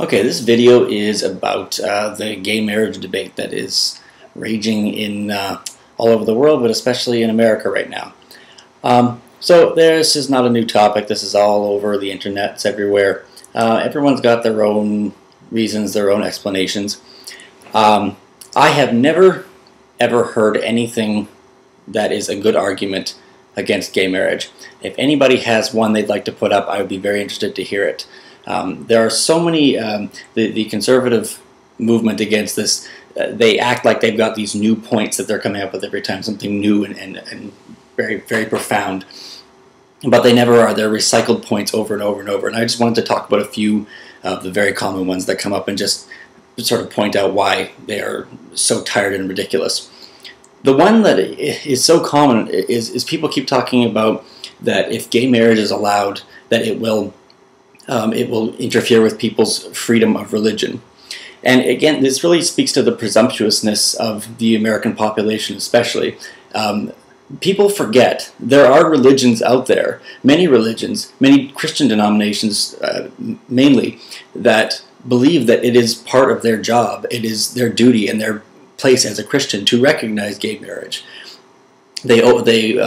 Okay, this video is about the gay marriage debate that is raging in all over the world, but especially in America right now. So this is not a new topic. This is all over the internet. It's everywhere. Everyone's got their own reasons, their own explanations. I have never, ever heard anything that is a good argument against gay marriage. If anybody has one they'd like to put up, I would be very interested to hear it. There are so many, the conservative movement against this, they act like they've got these new points that they're coming up with every time, something new and very, very profound. But they never are. They're recycled points over and over and over. And I just wanted to talk about a few of the very common ones that come up and just sort of point out why they are so tired and ridiculous. The one that is so common is people keep talking about that if gay marriage is allowed, that it will interfere with people's freedom of religion. And again, this really speaks to the presumptuousness of the American population especially. People forget there are religions out there, many religions, many Christian denominations mainly, that believe that it is part of their job, it is their duty and their place as a Christian to recognize gay marriage. They openly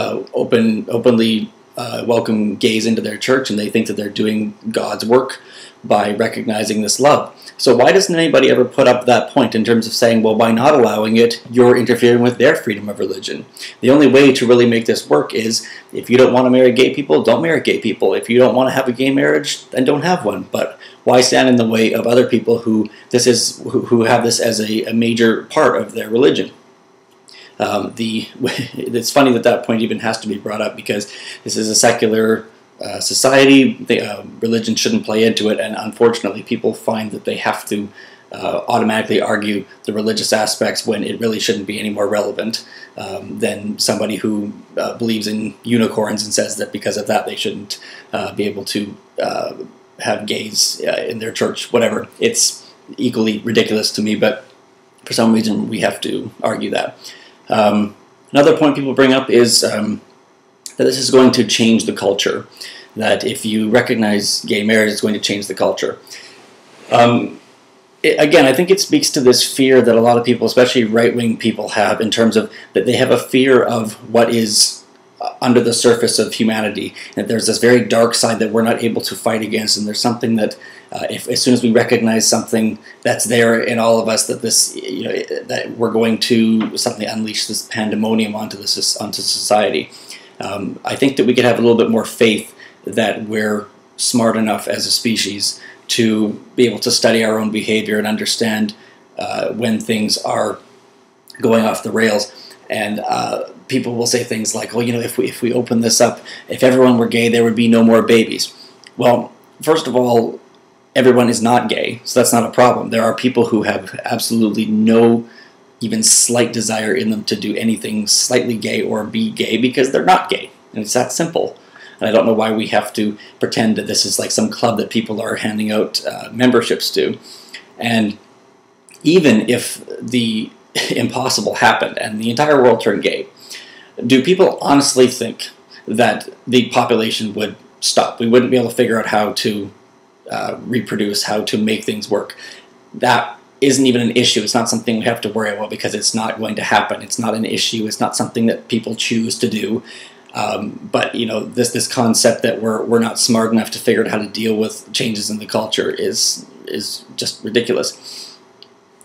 welcome gays into their church, and they think that they're doing God's work by recognizing this love. So why doesn't anybody ever put up that point in terms of saying, well, by not allowing it, you're interfering with their freedom of religion? The only way to really make this work is, if you don't want to marry gay people, don't marry gay people. If you don't want to have a gay marriage, then don't have one. But why stand in the way of other people who have this as a major part of their religion? It's funny that that point even has to be brought up, because this is a secular society. Religion shouldn't play into it, and unfortunately people find that they have to automatically argue the religious aspects when it really shouldn't be any more relevant than somebody who believes in unicorns and says that because of that they shouldn't be able to have gays in their church. Whatever. It's equally ridiculous to me, but for some reason we have to argue that. Another point people bring up is that this is going to change the culture, that if you recognize gay marriage, it's going to change the culture. Again, I think it speaks to this fear that a lot of people, especially right-wing people, have in terms of that they have a fear of what is under the surface of humanity, and there's this very dark side that we're not able to fight against, and there's something that as soon as we recognize something that's there in all of us, that this, that we're going to suddenly unleash this pandemonium onto society. I think that we could have a little bit more faith that we're smart enough as a species to be able to study our own behavior and understand when things are going off the rails. And people will say things like, well, if we open this up, if everyone were gay, there would be no more babies. Well, first of all, everyone is not gay, so that's not a problem. There are people who have absolutely no even slight desire in them to do anything slightly gay or be gay because they're not gay. And it's that simple. And I don't know why we have to pretend that this is like some club that people are handing out memberships to. And even if the impossible happened and the entire world turned gay, do people honestly think that the population would stop? We wouldn't be able to figure out how to reproduce, how to make things work. That isn't even an issue. It's not something we have to worry about because it's not going to happen. It's not an issue. It's not something that people choose to do. But this concept that we're not smart enough to figure out how to deal with changes in the culture is just ridiculous.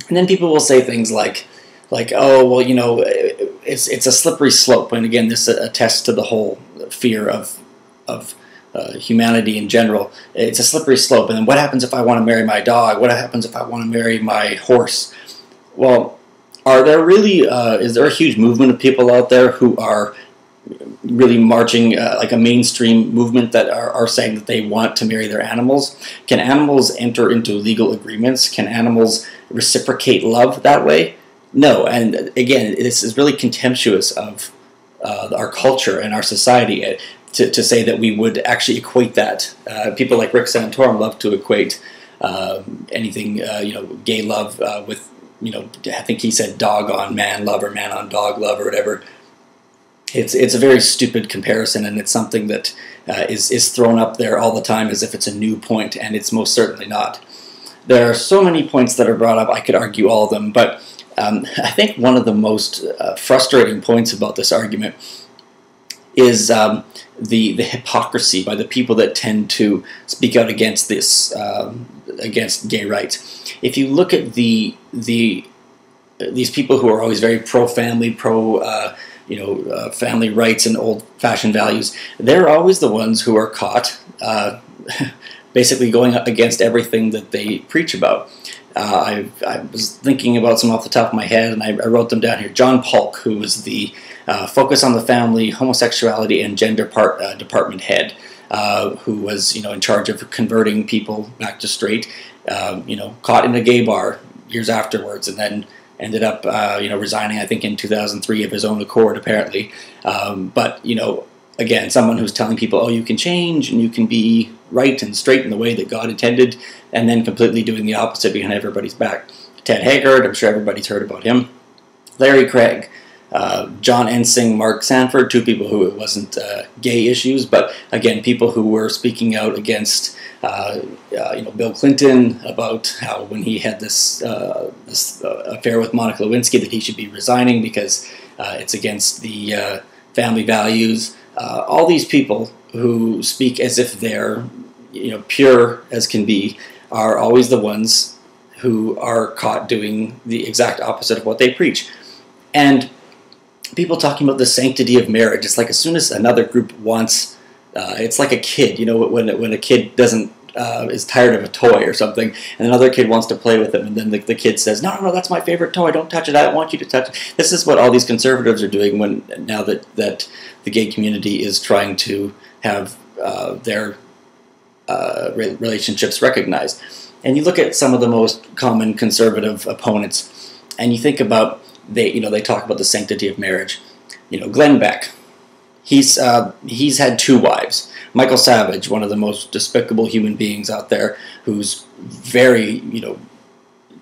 And then people will say things like, oh, well, it's a slippery slope. And again, this attests to the whole fear of humanity in general. It's a slippery slope. And then what happens if I want to marry my dog? What happens if I want to marry my horse? Well, are there really, is there a huge movement of people out there who are really marching like a mainstream movement that are saying that they want to marry their animals? Can animals enter into legal agreements? Can animals reciprocate love that way? No. And again, this is really contemptuous of our culture and our society to say that we would actually equate that. People like Rick Santorum love to equate anything, gay love with, I think he said dog on man love or man on dog love or whatever. It's a very stupid comparison, and it's something that is thrown up there all the time as if it's a new point, and it's most certainly not. there are so many points that are brought up. I could argue all of them, but I think one of the most frustrating points about this argument is the hypocrisy by the people that tend to speak out against this, against gay rights. If you look at these people who are always very pro-family, family rights and old-fashioned values, they're always the ones who are caught basically going against everything that they preach about. I was thinking about some off the top of my head, and I wrote them down here. John Polk, who was the Focus on the Family, Homosexuality, and Gender department head, who was in charge of converting people back to straight, caught in a gay bar years afterwards, and then ended up resigning, I think, in 2003 of his own accord, apparently. But again, someone who's telling people, oh, you can change and you can be right and straight in the way that God intended, and then completely doing the opposite behind everybody's back. Ted Haggard, I'm sure everybody's heard about him. Larry Craig, John Ensing, Mark Sanford, two people who it wasn't gay issues, but again, people who were speaking out against Bill Clinton about how when he had this affair with Monica Lewinsky that he should be resigning because it's against the family values. All these people who speak as if they're pure as can be are always the ones who are caught doing the exact opposite of what they preach. And people talking about the sanctity of marriage, it's like as soon as another group wants, it's like a kid, when a kid doesn't is tired of a toy or something, and another kid wants to play with it, and then the kid says, no, that's my favorite toy, don't touch it, I don't want you to touch it. This is what all these conservatives are doing now that the gay community is trying to have their relationships recognized. And you look at some of the most common conservative opponents, and you think about, they talk about the sanctity of marriage. Glenn Beck, he's had two wives. Michael Savage, one of the most despicable human beings out there, who's very,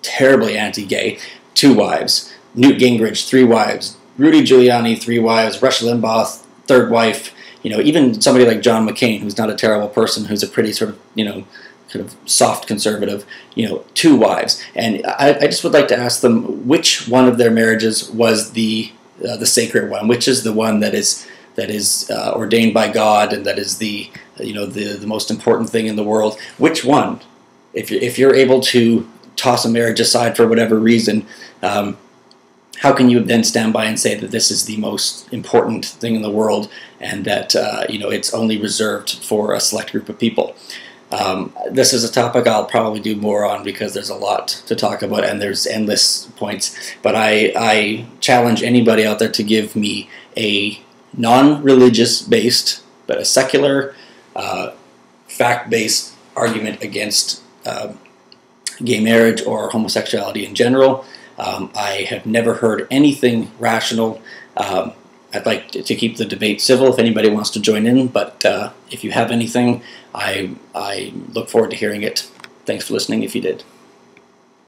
terribly anti-gay, two wives. Newt Gingrich, three wives. Rudy Giuliani, three wives. Rush Limbaugh, third wife. Even somebody like John McCain, who's not a terrible person, who's a pretty sort of soft conservative, two wives. And I just would like to ask them which one of their marriages was the sacred one, which is the one that is ordained by God and that is the most important thing in the world. Which one? If you're able to toss a marriage aside for whatever reason, how can you then stand by and say that this is the most important thing in the world and that it's only reserved for a select group of people? This is a topic I'll probably do more on because there's a lot to talk about and there's endless points. But I challenge anybody out there to give me a non-religious based but a secular, fact-based argument against gay marriage or homosexuality in general. I have never heard anything rational. I'd like to keep the debate civil if anybody wants to join in, but if you have anything, I look forward to hearing it. Thanks for listening if you did.